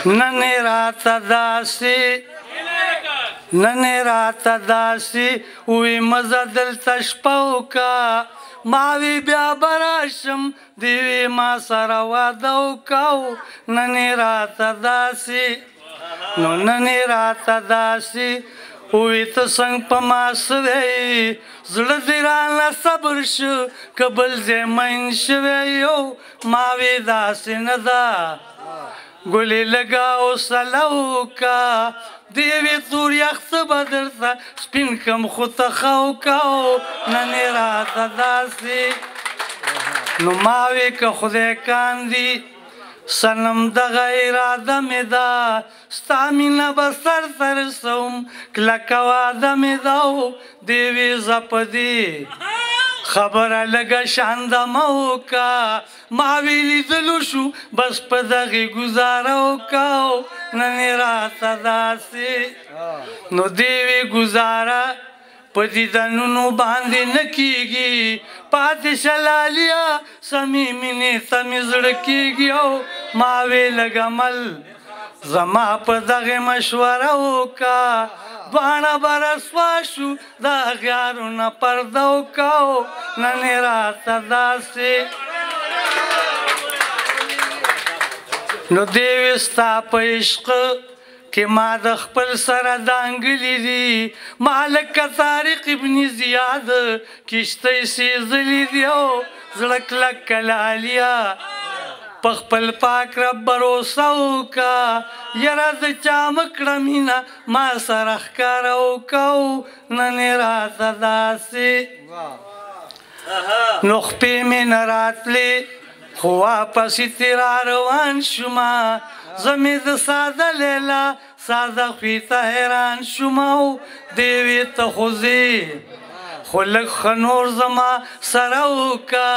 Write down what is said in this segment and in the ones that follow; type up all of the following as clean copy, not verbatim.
ننې راته داسې ننې راته داسې وی مزه دلته شپه وکړه ما وی بیا به راشم دې وی ما سره واده وکړه ننې راته داسې نو ننې راته داسې وی ته څنګه په ما سوی زړه دې رانه صبر شو که بل ځای مین شوی یو ما وی داسې نه ده ګلې لږه حوصله وکړه دې وی تور یخ څه به درته سپین کم خو ته ښه وکړه ننې راته داسې نو ما وی که خدای کاندي صنم دغه اراده مې ده ستا مینه به سر ته رسوم کلکه واده مې ده او دې وی زه په دې خبره لږه شانده مه وکړه ما وی لیدلو شو بس په دغې ګزاره وکړه ننې راته داسې نو دې وی ګزاره په دیدنونو باندې نه کېږي پاتې شه لاليه سمې مینې ته مې زړه کېږي او ما وی لږ عمل زما په دغې مشوره وکړه دواړه به رسوا شو د اغیارونه پرده وکړه ننې راته داسې نو دې وی ستا په عشق که ما د خپل سره دانګلي دي ما لکه طارق ابن زیاد کشتۍ سیزلي دي او زړه کلکه لاليه په خپل پاک رب بروسه وکړه یاره د چا مه کړه مینه ما سره ښکاره وکړه ننې راته داسې نو خپې مې نه راتلې خو واپسې ترې را روان شومه زه مې د ساده لیلا ساده خوی ته حیران شوم او دې وی ته خو ځې خو لږ ښه نور زما سره وکړه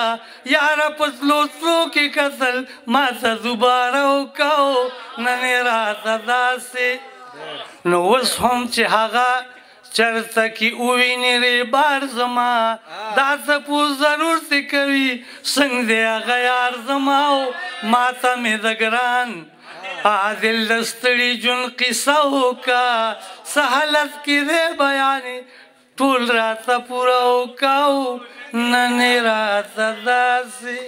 یاره په تلو تلو کې کتل ما ته دوباره وکړه ننې راته داسې نو اوس هم چې هغه چرته کې وویني ریبار زما دا تپوس ضرور ترې کوي څنګه دی هغه یار زما او ما ته مې د ګران عادل د ستړي ژوند قصه وکړه څه حالت کې دی بیانې ټول راته پوره وکړه ننې راته داسې